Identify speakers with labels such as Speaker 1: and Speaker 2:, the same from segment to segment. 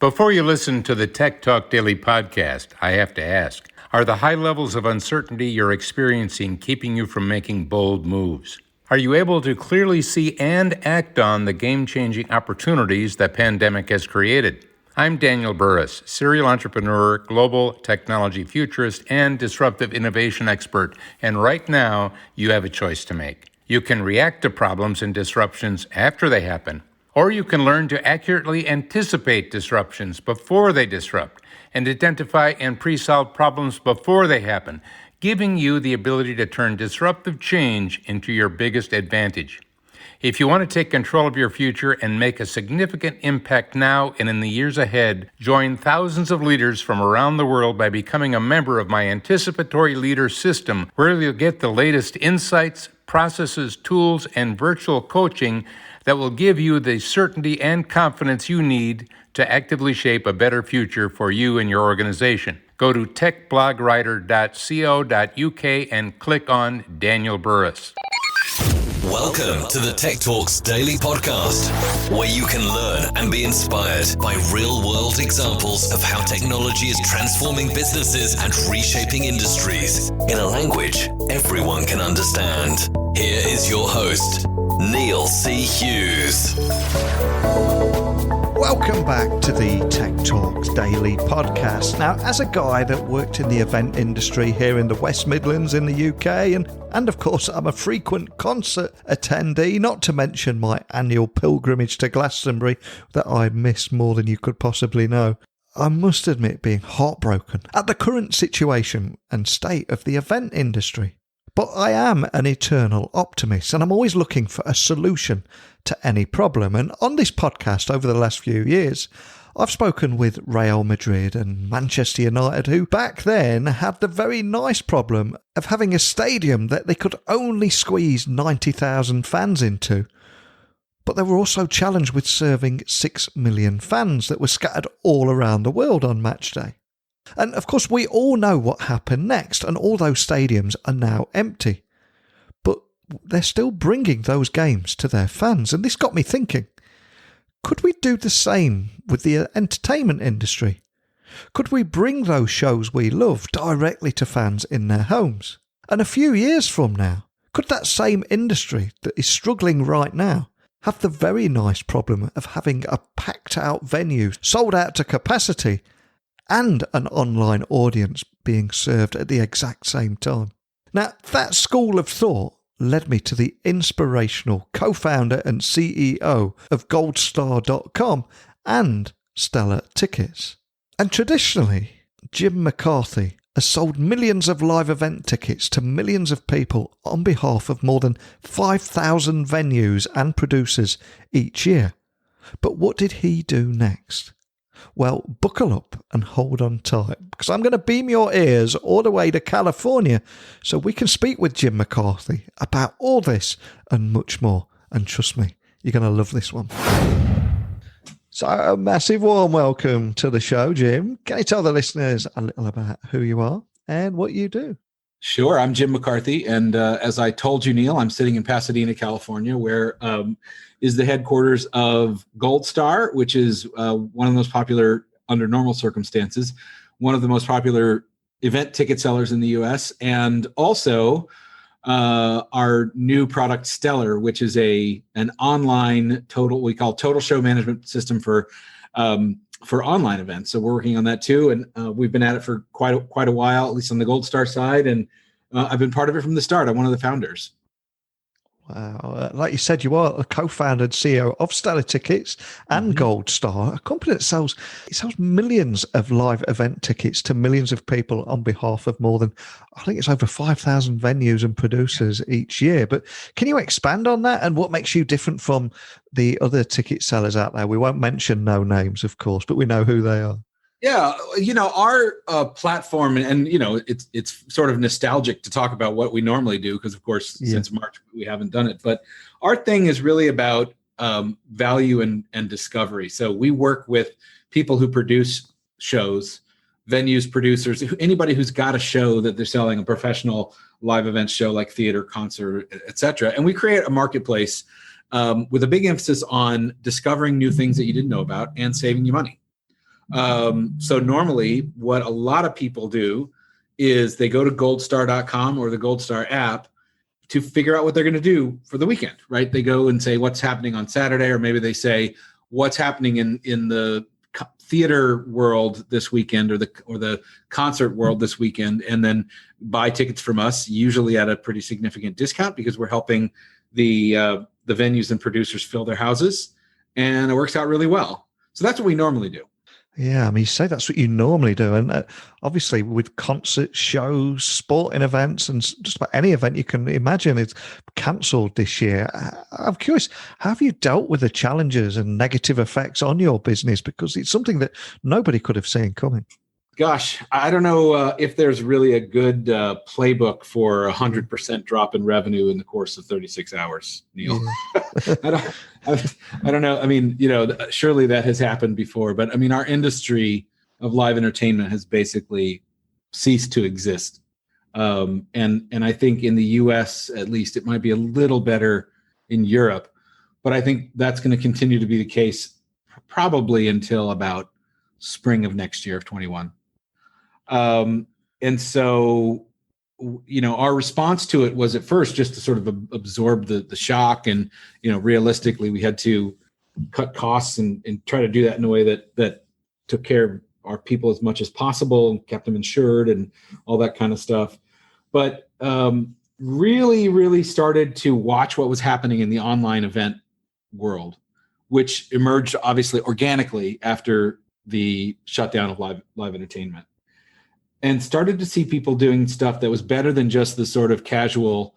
Speaker 1: Before you listen to the Tech Talk Daily podcast, I have to ask, are the high levels of uncertainty you're experiencing keeping you from making bold moves? Are you able to clearly see and act on the game-changing opportunities the pandemic has created? I'm Daniel Burris, serial entrepreneur, global technology futurist, and disruptive innovation expert, and right now, you have a choice to make. You can react to problems and disruptions after they happen, or you can learn to accurately anticipate disruptions before they disrupt and identify and pre-solve problems before they happen, giving you the ability to turn disruptive change into your biggest advantage. If you want to take control of your future and make a significant impact now and in the years ahead, join thousands of leaders from around the world by becoming a member of my Anticipatory Leader System, where you'll get the latest insights, processes, tools, and virtual coaching that will give you the certainty and confidence you need to actively shape a better future for you and your organization. Go to techblogwriter.co.uk and click on Daniel Burris.
Speaker 2: Welcome to the Tech Talks Daily Podcast, where you can learn and be inspired by real-world examples of how technology is transforming businesses and reshaping industries in a language everyone can understand. Here is your host, Neil C. Hughes.
Speaker 3: Welcome back to the Tech Talks Daily Podcast. Now, as a guy that worked in the event industry here in the West Midlands in the UK, and of course I'm a frequent concert attendee, not to mention my annual pilgrimage to Glastonbury that I miss more than you could possibly know, I must admit being heartbroken at the current situation and state of the event industry. But I am an eternal optimist, and I'm always looking for a solution to any problem. And on this podcast over the last few years, I've spoken with Real Madrid and Manchester United, who back then had the very nice problem of having a stadium that they could only squeeze 90,000 fans into. But they were also challenged with serving 6 million fans that were scattered all around the world on match day. And of course, we all know what happened next, and all those stadiums are now empty. But they're still bringing those games to their fans, and this got me thinking, could we do the same with the entertainment industry? Could we bring those shows we love directly to fans in their homes? And a few years from now, could that same industry that is struggling right now have the very nice problem of having a packed out venue, sold out to capacity, and an online audience being served at the exact same time? Now, that school of thought led me to the inspirational co-founder and CEO of goldstar.com and Stellar Tickets. And traditionally, Jim McCarthy has sold millions of live event tickets to millions of people on behalf of more than 5,000 venues and producers each year. But what did he do next? Well, buckle up and hold on tight, because I'm going to beam your ears all the way to California so we can speak with Jim McCarthy about all this and much more. And trust me, you're going to love this one. So a massive warm welcome to the show, Jim. Can you tell the listeners a little about who you are and what you do?
Speaker 4: Sure. I'm Jim McCarthy. And as I told you, Neil, I'm sitting in Pasadena, California, where is the headquarters of Gold Star, which is one of the most popular, under normal circumstances, one of the most popular event ticket sellers in the U.S. And also our new product, Stellar, which is an online we call total show management system for online events. So we're working on that too. And we've been at it for quite a while, at least on the Gold Star side. And I've been part of it from the start. I'm one of the founders.
Speaker 3: Wow. Like you said, you are a co-founder and CEO of Stellar Tickets and Gold Star, a company that sells millions of live event tickets to millions of people on behalf of more than, I think it's over 5,000 venues and producers each year. But can you expand on that and what makes you different from the other ticket sellers out there? We won't mention no names, of course, but we know who they are.
Speaker 4: Yeah, our platform, and it's sort of nostalgic to talk about what we normally do because, of course, since March we haven't done it. But our thing is really about value and discovery. So we work with people who produce shows, venues, producers, anybody who's got a show that they're selling, a professional live event show like theater, concert, etc. And we create a marketplace with a big emphasis on discovering new things that you didn't know about and saving you money. So normally what a lot of people do is they go to goldstar.com or the Goldstar app to figure out what they're going to do for the weekend, right? They go and say what's happening on Saturday, or maybe they say what's happening in the theater world this weekend, or the concert world this weekend, and then buy tickets from us, usually at a pretty significant discount, because we're helping the venues and producers fill their houses, and it works out really well. So that's what we normally do.
Speaker 3: Yeah, I mean, you say that's what you normally do. And obviously with concert shows, sporting events, and just about any event you can imagine is cancelled this year. I'm curious, have you dealt with the challenges and negative effects on your business? Because it's something that nobody could have seen coming. Gosh,
Speaker 4: I don't know if there's really a good playbook for 100% drop in revenue in the course of 36 hours, Neil. Yeah. I don't know. I mean, surely that has happened before, but I mean, our industry of live entertainment has basically ceased to exist. And I think in the US, at least, it might be a little better in Europe, but I think that's going to continue to be the case probably until about spring of next year of 21. And so, our response to it was at first just to sort of absorb the shock. And, realistically, we had to cut costs and try to do that in a way that took care of our people as much as possible and kept them insured and all that kind of stuff. But really, really started to watch what was happening in the online event world, which emerged obviously organically after the shutdown of live entertainment. And started to see people doing stuff that was better than just the sort of casual,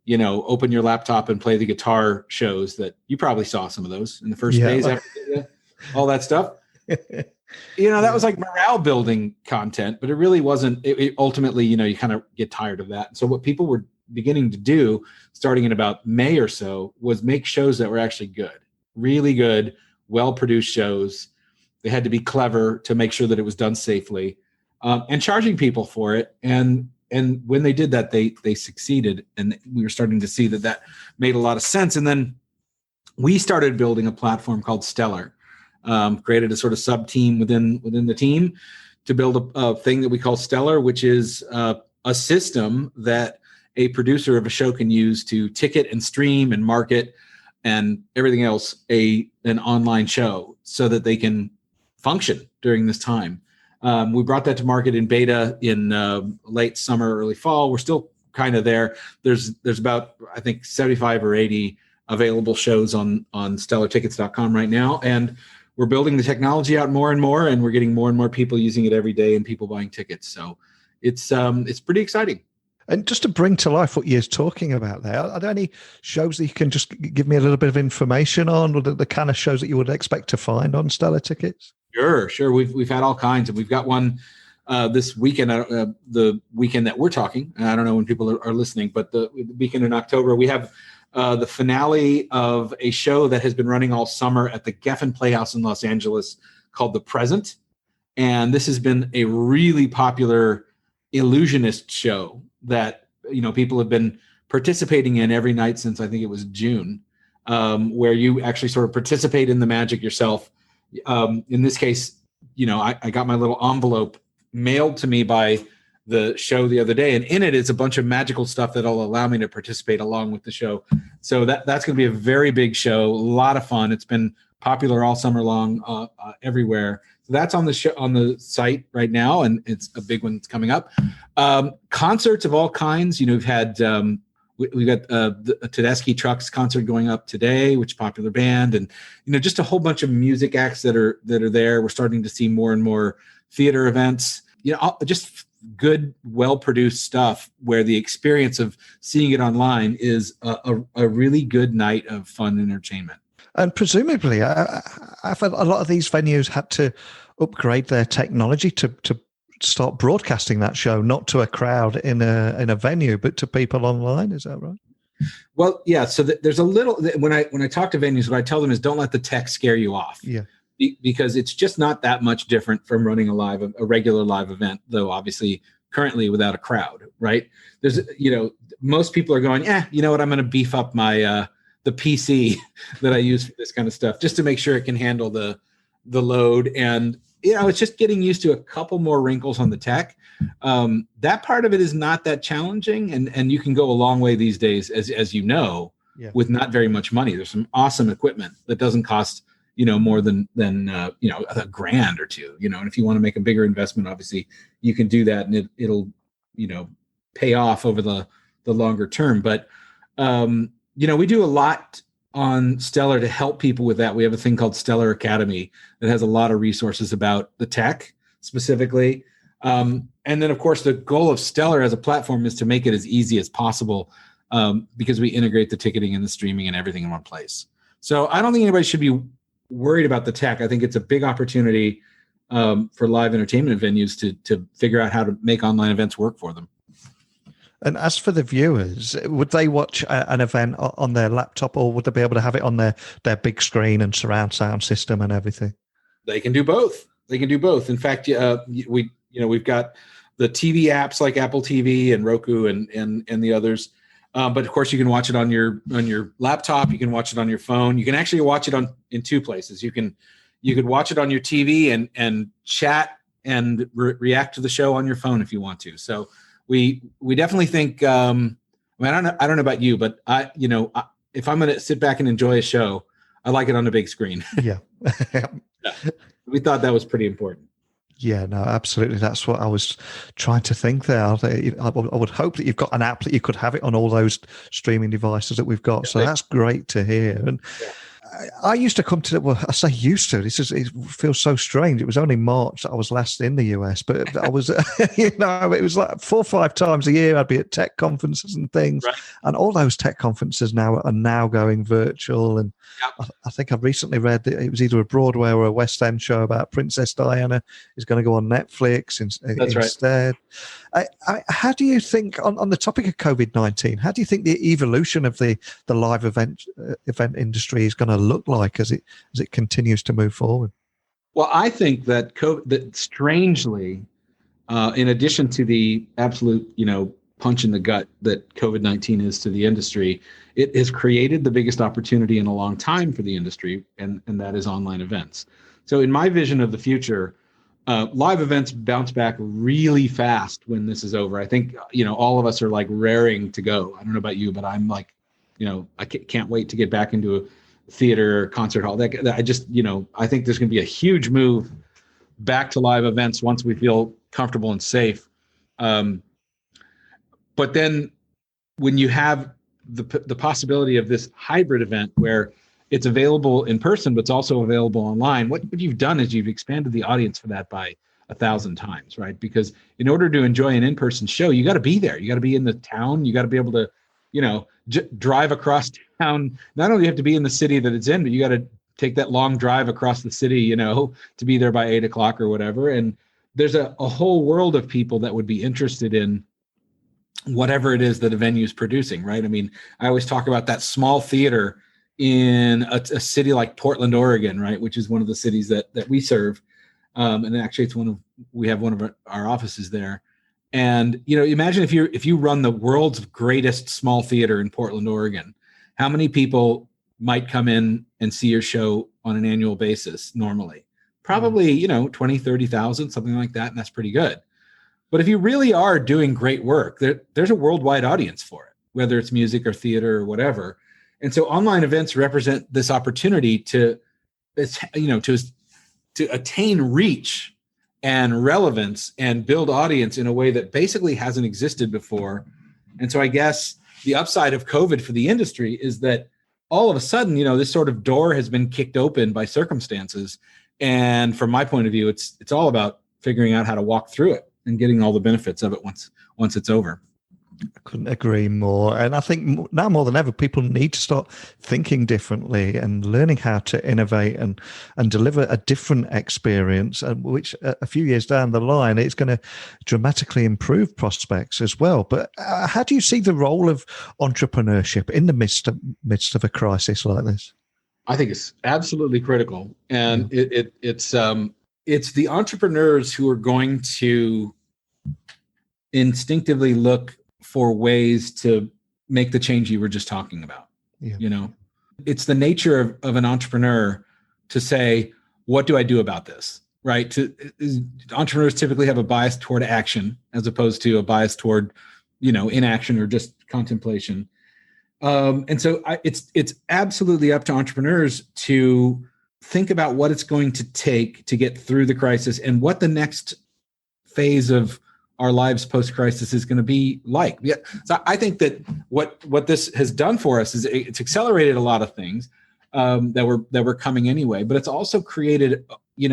Speaker 4: open your laptop and play the guitar shows that you probably saw some of those in the first days after all that stuff. That was like morale building content, but it really wasn't. It ultimately, you kind of get tired of that. And so what people were beginning to do starting in about May or so was make shows that were actually good, really good, well-produced shows. They had to be clever to make sure that it was done safely. And charging people for it. And when they did that, they succeeded. And we were starting to see that made a lot of sense. And then we started building a platform called Stellar, created a sort of sub-team within the team to build a thing that we call Stellar, which is a system that a producer of a show can use to ticket and stream and market and everything else an online show so that they can function during this time. We brought that to market in beta in late summer, early fall. We're still kind of there. There's about, I think, 75 or 80 available shows on stellartickets.com right now. And we're building the technology out more and more, and we're getting more and more people using it every day and people buying tickets. So it's pretty exciting. And just to bring to life what you're talking about there, are there any shows that you can just give me a little bit of information on, or the kind of shows that you would expect to find on Stellar Tickets? Sure. We've had all kinds, and we've got one this weekend, the weekend that we're talking. I don't know when people are listening, but the weekend in October, we have the finale of a show that has been running all summer at the Geffen Playhouse in Los Angeles called The Present. And this has been a really popular illusionist show that, people have been participating in every night since I think it was June, where you actually sort of participate in the magic yourself. In this case, I got my little envelope mailed to me by the show the other day, and in it is a bunch of magical stuff that'll allow me to participate along with the show. So that's going to be a very big show, a lot of fun. It's been popular all summer long, everywhere. So that's on the site right now, and it's a big one that's coming up. Concerts of all kinds. We've had we've got the Tedeschi Trucks concert going up today, which is a popular band, and just a whole bunch of music acts that are there. We're starting to see more and more theater events. Just good, well-produced stuff where the experience of seeing it online is a really good night of fun entertainment. And presumably, I've had a lot of these venues had to upgrade their technology to start broadcasting that show, not to a crowd in a venue, but to people online. Is that right? Well, yeah. So there's a little, when I talk to venues, what I tell them is don't let the tech scare you off. Yeah. Because it's just not that much different from running a regular live event, though obviously currently without a crowd, right? There's, most people are going, you know what, I'm going to beef up my, the PC that I use for this kind of stuff just to make sure it can handle the load. And it's just getting used to a couple more wrinkles on the tech. That part of it is not that challenging, and you can go a long way these days, as you know, with not very much money. There's some awesome equipment that doesn't cost more than $1,000 or $2,000. And if you want to make a bigger investment, obviously you can do that, and it'll pay off over the longer term. But we do a lot on Stellar to help people with that. We have a thing called Stellar Academy that has a lot of resources about the tech specifically. And then, of course, the goal of Stellar as a platform is to make it as easy as possible, because we integrate the ticketing and the streaming and everything in one place. So I don't think anybody should be worried about the tech. I think it's a big opportunity for live entertainment venues to figure out how to make online events work for them.
Speaker 3: And as for the viewers, would they watch an event on their laptop, or would they be able to have it on their big screen and surround sound system and everything?
Speaker 4: They can do both. In fact, we've got the TV apps like Apple TV and Roku and the others. But of course, you can watch it on your laptop. You can watch it on your phone. You can actually watch it in two places. You could watch it on your TV and chat and react to the show on your phone if you want to. So we definitely think. I don't know about you, but if I'm going to sit back and enjoy a show, I like it on the big screen.
Speaker 3: Yeah.
Speaker 4: We thought that was pretty important.
Speaker 3: Yeah, no, absolutely. That's what I was trying to think there. I would hope that you've got an app that you could have it on all those streaming devices that we've got. So that's great to hear. And I used to come to I say used to. It feels so strange. It was only March that I was last in the US, but I was, it was like 4 or 5 times a year. I'd be at tech conferences and things, and all those tech conferences now are going virtual. And I think I've recently read that it was either a Broadway or a West End show about Princess Diana is going to go on Netflix instead. How do you think, on the topic of COVID-19, how do you think the evolution of the live event industry is going to look like as it continues to move forward?
Speaker 4: Well, I think that strangely, in addition to the absolute, punch in the gut that COVID-19 is to the industry, it has created the biggest opportunity in a long time for the industry, and that is online events. So in my vision of the future, live events bounce back really fast when this is over. I think, all of us are like raring to go. I don't know about you, but I'm like, I can't wait to get back into a theater or concert hall. I just, I think there's going to be a huge move back to live events once we feel comfortable and safe. But then when you have the possibility of this hybrid event where it's available in person, but it's also available online, what you've done is you've expanded the audience for that by 1,000 times, right? Because in order to enjoy an in-person show, you got to be there. You got to be in the town. You got to be able to, drive across town. Not only do you have to be in the city that it's in, but you got to take that long drive across the city, to be there by 8 o'clock or whatever. And there's a whole world of people that would be interested in whatever it is that a venue is producing, right? I mean, I always talk about that small theater in a city like Portland, Oregon, right, which is one of the cities that we serve, and actually we have one of our offices there. And imagine if you run the world's greatest small theater in Portland, Oregon, how many people might come in and see your show on an annual basis normally? Probably 20, 30,000, something like that, and that's pretty good. But if you really are doing great work, there's a worldwide audience for it, whether it's music or theater or whatever. And so online events represent this opportunity to attain reach and relevance and build audience in a way that basically hasn't existed before. And so I guess the upside of COVID for the industry is that all of a sudden, this sort of door has been kicked open by circumstances. And from my point of view, it's all about figuring out how to walk through it and getting all the benefits of it once it's over.
Speaker 3: I couldn't agree more. And I think now more than ever, people need to start thinking differently and learning how to innovate and deliver a different experience, which a few years down the line, it's going to dramatically improve prospects as well. But how do you see the role of entrepreneurship in the midst of a crisis like this?
Speaker 4: I think it's absolutely critical. And it's the entrepreneurs who are going to instinctively look for ways to make the change you were just talking about. Yeah. It's the nature of an entrepreneur to say, what do I do about this? right? Entrepreneurs typically have a bias toward action as opposed to a bias toward, inaction or just contemplation. And so it's absolutely up to entrepreneurs to think about what it's going to take to get through the crisis and what the next phase of our lives post-crisis is going to be like. Yeah. So I think that what this has done for us is it's accelerated a lot of things that were coming anyway, but it's also created,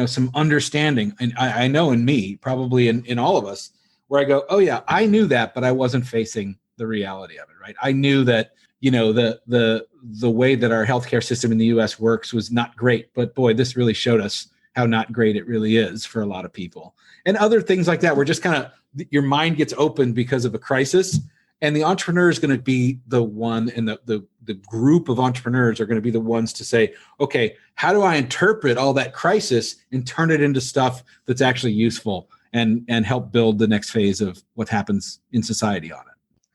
Speaker 4: some understanding. And I know in me, probably in all of us, where I go, oh yeah, I knew that, but I wasn't facing the reality of it, right? I knew that, the way that our healthcare system in the US works was not great, but boy, this really showed us how not great it really is for a lot of people. And other things like that, where just kind of your mind gets opened because of a crisis, and the entrepreneur is going to be the one, and the group of entrepreneurs are going to be the ones to say, okay, how do I interpret all that crisis and turn it into stuff that's actually useful and help build the next phase of what happens in society on it?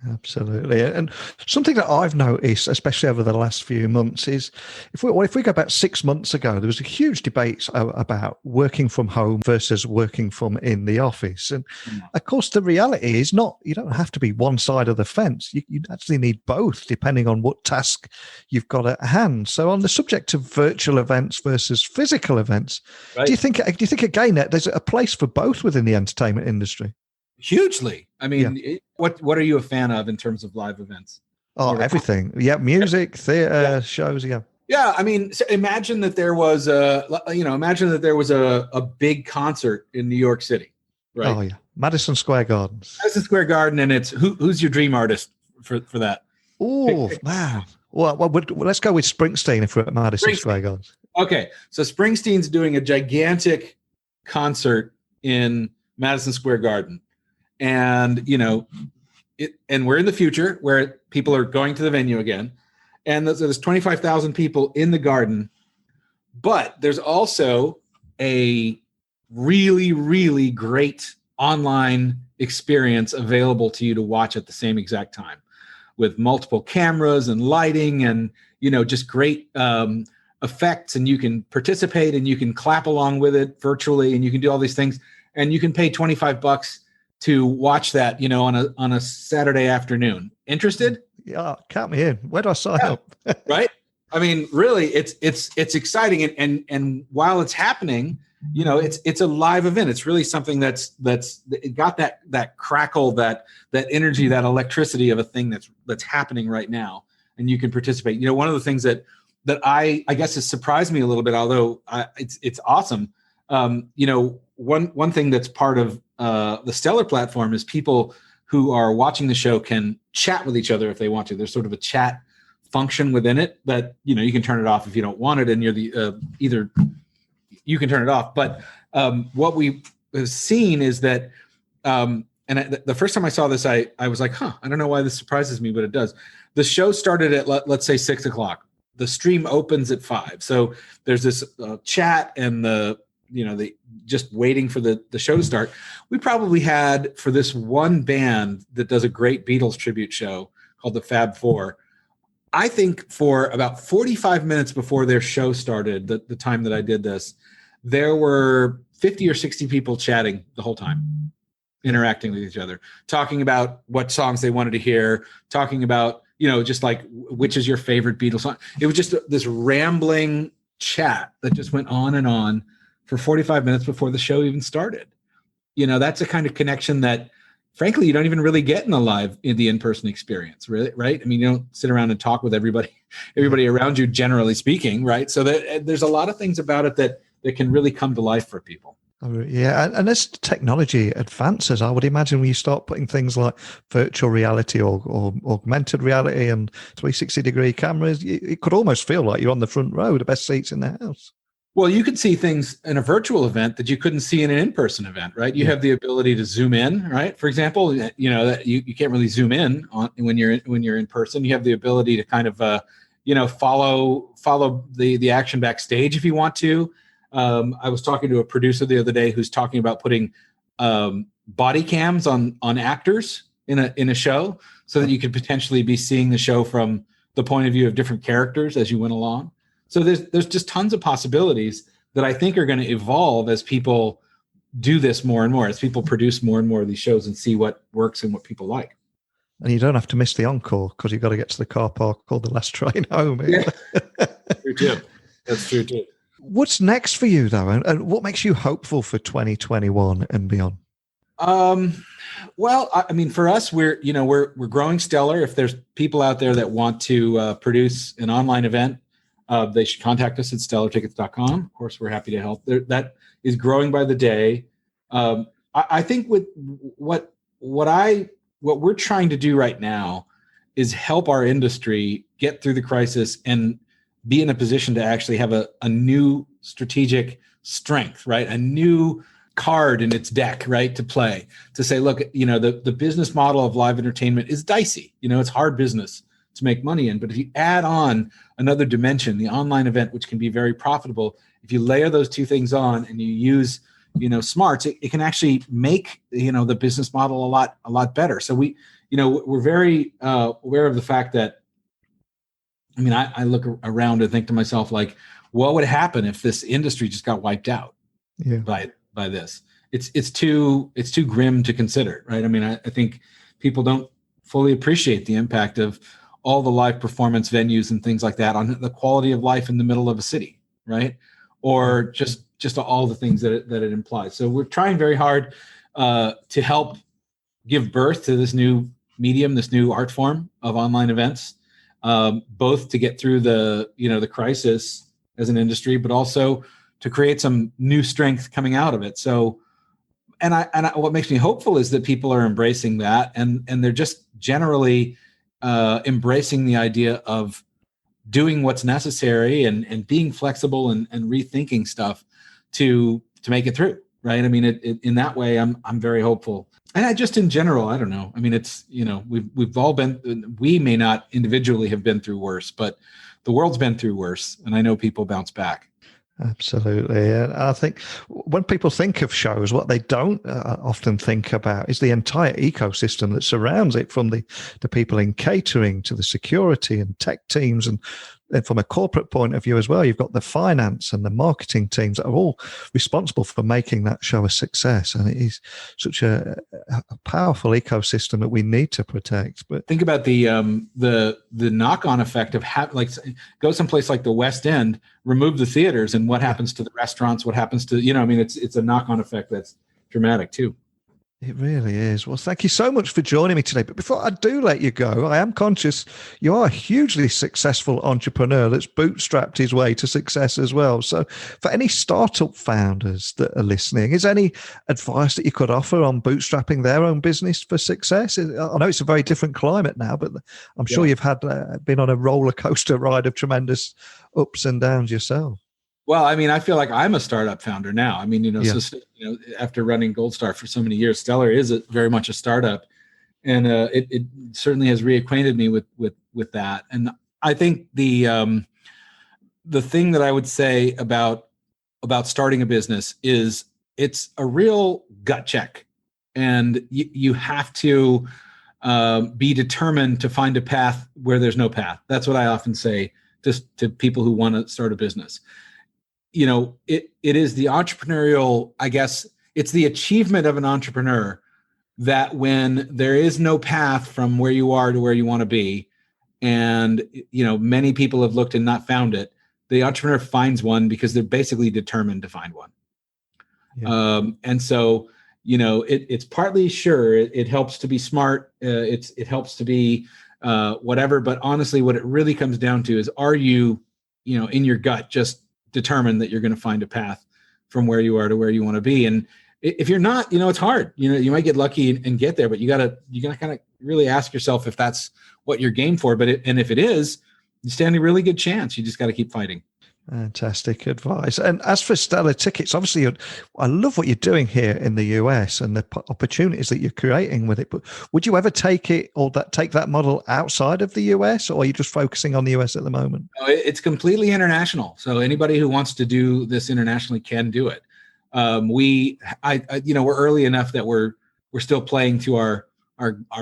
Speaker 3: Absolutely. And something that I've noticed, especially over the last few months, is if we go back 6 months ago, there was a huge debate about working from home versus working from in the office. And of course, the reality is you don't have to be one side of the fence. You actually need both, depending on what task you've got at hand. So on the subject of virtual events versus physical events, right, do you think again that there's a place for both within the entertainment industry?
Speaker 4: Hugely. I mean, what are you a fan of in terms of live events?
Speaker 3: Oh, everything. Yeah, music, theater, shows. Yeah.
Speaker 4: Yeah, I mean, so imagine that there was a big concert in New York City, right?
Speaker 3: Oh yeah, Madison Square Garden.
Speaker 4: Madison Square Garden, and it's who's your dream artist for that?
Speaker 3: Oh man. Well, let's go with Springsteen if we're at Madison Square Garden.
Speaker 4: Okay, so Springsteen's doing a gigantic concert in Madison Square Garden. And, and we're in the future where people are going to the venue again. And there's 25,000 people in the garden. But there's also a really, really great online experience available to you to watch at the same exact time, with multiple cameras and lighting and, just great effects. And you can participate and you can clap along with it virtually, and you can do all these things. And you can pay $25 to watch that, on a Saturday afternoon. Interested?
Speaker 3: Yeah, count me in. Where do I sign up?
Speaker 4: Right? I mean, really, it's exciting, and while it's happening, it's a live event. It's really something that's it got that crackle, that energy, that electricity of a thing that's happening right now, and you can participate. One of the things that I guess has surprised me a little bit, although it's awesome. One thing that's part of the Stellar platform is people who are watching the show can chat with each other if they want to. There's sort of a chat function within it that, you can turn it off if you don't want it, and you're either you can turn it off. But what we have seen is that, the first time I saw this, I was like, I don't know why this surprises me, but it does. The show started at, let's say, 6:00. The stream opens at 5:00. So there's this chat and the just waiting for the show to start. We probably had, for this one band that does a great Beatles tribute show called the Fab Four, I think for about 45 minutes before their show started, the time that I did this, there were 50 or 60 people chatting the whole time, interacting with each other, talking about what songs they wanted to hear, talking about, just like, which is your favorite Beatles song. It was just this rambling chat that just went on and on for 45 minutes before the show even started. That's a kind of connection that, frankly, you don't even really get in the in-person experience, really, right? I mean, you don't sit around and talk with everybody around you, generally speaking, right? So there's a lot of things about it that can really come to life for people.
Speaker 3: Yeah, and as technology advances, I would imagine when you start putting things like virtual reality or augmented reality and 360-degree cameras, it could almost feel like you're on the front row, the best seats in the house.
Speaker 4: Well, you could see things in a virtual event that you couldn't see in an in-person event, right? You have the ability to zoom in, right? For example, that you can't really zoom in on when you're in person. You have the ability to kind of follow the action backstage if you want to. I was talking to a producer the other day who's talking about putting body cams on actors in a show, so that you could potentially be seeing the show from the point of view of different characters as you went along. So there's just tons of possibilities that I think are going to evolve as people do this more and more, as people produce more and more of these shows and see what works and what people like.
Speaker 3: And you don't have to miss the encore because you've got to get to the car park or the last train home.
Speaker 4: Yeah. True too. That's true too.
Speaker 3: What's next for you, though? And what makes you hopeful for 2021 and beyond?
Speaker 4: Well, I mean, for us, we're growing Stellar. If there's people out there that want to produce an online event, they should contact us at stellartickets.com. Of course, we're happy to help. That is growing by the day. I think with what we're trying to do right now is help our industry get through the crisis and be in a position to actually have a new strategic strength, right? A new card in its deck, right? To play, to say, look, the business model of live entertainment is dicey. It's hard business to make money in. But if you add on another dimension, the online event, which can be very profitable, if you layer those two things on and you use, smarts, it can actually make, the business model a lot better. So we're very aware of the fact that, I look around and think to myself, like, what would happen if this industry just got wiped out by this? It's too grim to consider, right? I think people don't fully appreciate the impact of all the live performance venues and things like that on the quality of life in the middle of a city, right? Or just all the things that it implies. So we're trying very hard to help give birth to this new medium, this new art form of online events, both to get through the crisis as an industry, but also to create some new strength coming out of it. So, and what makes me hopeful is that people are embracing that, and they're just generally embracing the idea of doing what's necessary and being flexible and rethinking stuff to make it through, right? In that way, I'm very hopeful. And I just, in general, I don't know. It's, we've all been, we may not individually have been through worse, but the world's been through worse, and I know people bounce back.
Speaker 3: Absolutely. And I think when people think of shows, what they don't often think about is the entire ecosystem that surrounds it, from the people in catering to the security and tech teams. And from a corporate point of view as well, you've got the finance and the marketing teams that are all responsible for making that show a success. And it is such a powerful ecosystem that we need to protect. But
Speaker 4: think about the knock-on effect of go someplace like the West End, remove the theaters, and what happens to the restaurants? What happens to it's a knock-on effect that's dramatic too.
Speaker 3: It really is. Well, thank you so much for joining me today. But before I do let you go, I am conscious you are a hugely successful entrepreneur that's bootstrapped his way to success as well. So for any startup founders that are listening, is there any advice that you could offer on bootstrapping their own business for success? I know it's a very different climate now, but I'm sure you've been on a roller coaster ride of tremendous ups and downs yourself.
Speaker 4: Well, I feel like I'm a startup founder now. So, after running Gold Star for so many years, Stellar is very much a startup, and it certainly has reacquainted me with that. And I think the thing that I would say about starting a business is it's a real gut check, and you have to be determined to find a path where there's no path. That's what I often say to people who want to start a business. It is the entrepreneurial, I guess, it's the achievement of an entrepreneur that when there is no path from where you are to where you want to be, and, many people have looked and not found it, the entrepreneur finds one because they're basically determined to find one. Yeah. And so, it's partly it helps to be smart. It helps to be whatever, but honestly, what it really comes down to is, are you, in your gut, just determined that you're going to find a path from where you are to where you want to be. And if you're not, it's hard. You might get lucky and get there, but you gotta kind of really ask yourself if that's what you're game for. And if it is, you stand a really good chance. You just got to keep fighting.
Speaker 3: Fantastic advice. And as for Stellar Tickets, obviously, I love what you're doing here in the US and the opportunities that you're creating with it. But would you ever take that model outside of the US, or are you just focusing on the US at the moment?
Speaker 4: It's completely international. So anybody who wants to do this internationally can do it. We're early enough that we're still playing to our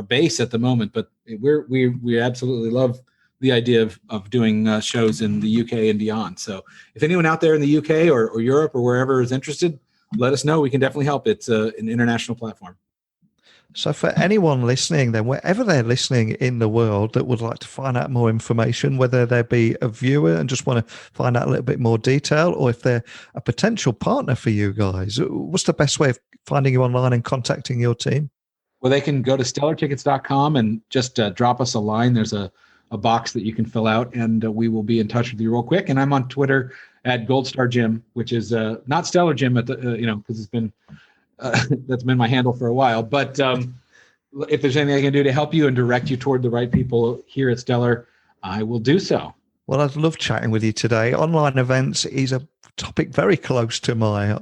Speaker 4: base at the moment, but we absolutely love the idea of doing shows in the UK and beyond. So if anyone out there in the UK or Europe or wherever is interested, let us know. We can definitely help. It's an international platform.
Speaker 3: So for anyone listening, then wherever they're listening in the world that would like to find out more information, whether they be a viewer and just want to find out a little bit more detail, or if they're a potential partner for you guys, what's the best way of finding you online and contacting your team?
Speaker 4: Well, they can go to stellartickets.com and just drop us a line. There's a box that you can fill out, and we will be in touch with you real quick. And I'm on Twitter at goldstarjim, which is not Stellar Jim at the because it's been that's been my handle for a while. But if there's anything I can do to help you and direct you toward the right people here at Stellar, I will do so.
Speaker 3: Well, I'd love chatting with you today. Online events is a topic very close to my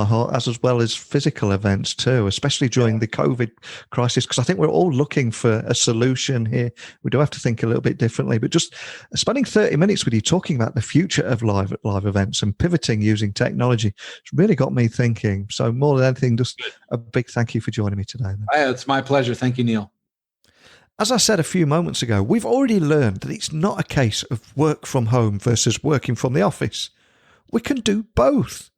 Speaker 3: heart, as well as physical events too, especially during the COVID crisis, because I think we're all looking for a solution here. We do have to think a little bit differently, but just spending 30 minutes with you talking about the future of live events and pivoting using technology, it's really got me thinking. So more than anything, just a big thank you for joining me today.
Speaker 4: It's my pleasure. Thank you, Neil.
Speaker 3: As I said a few moments ago, we've already learned that it's not a case of work from home versus working from the office. We can do both,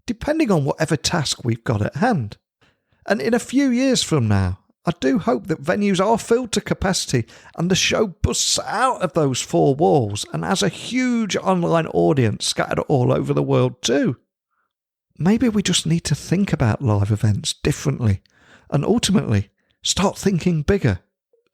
Speaker 3: depending on whatever task we've got at hand. And in a few years from now, I do hope that venues are filled to capacity and the show busts out of those four walls and has a huge online audience scattered all over the world too. Maybe we just need to think about live events differently and ultimately start thinking bigger.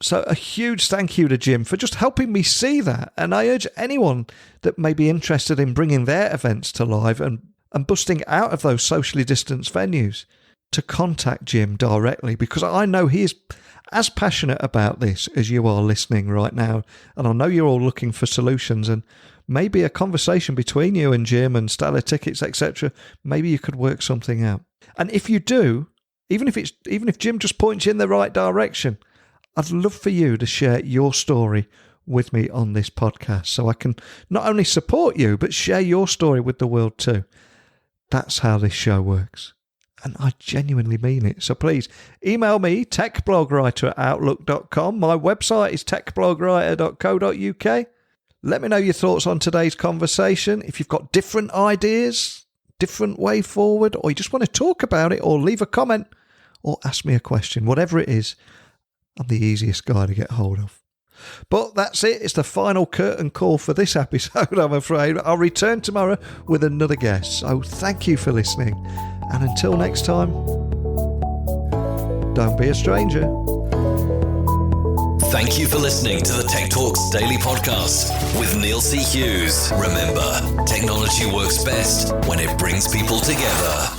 Speaker 3: So a huge thank you to Jim for just helping me see that. And I urge anyone that may be interested in bringing their events to live and busting out of those socially distanced venues to contact Jim directly, because I know he is as passionate about this as you are listening right now. And I know you're all looking for solutions, and maybe a conversation between you and Jim and Stellar Tickets, etc. Maybe you could work something out. And if you do, even if Jim just points you in the right direction, I'd love for you to share your story with me on this podcast so I can not only support you, but share your story with the world too. That's how this show works. And I genuinely mean it. So please email me, techblogwriter@outlook.com. My website is techblogwriter.co.uk. Let me know your thoughts on today's conversation. If you've got different ideas, different way forward, or you just want to talk about it, or leave a comment, or ask me a question, whatever it is, I'm the easiest guy to get hold of. But that's it. It's the final curtain call for this episode, I'm afraid. I'll return tomorrow with another guest. So thank you for listening. And until next time, don't be a stranger.
Speaker 2: Thank you for listening to the Tech Talks Daily Podcast with Neil C. Hughes. Remember, technology works best when it brings people together.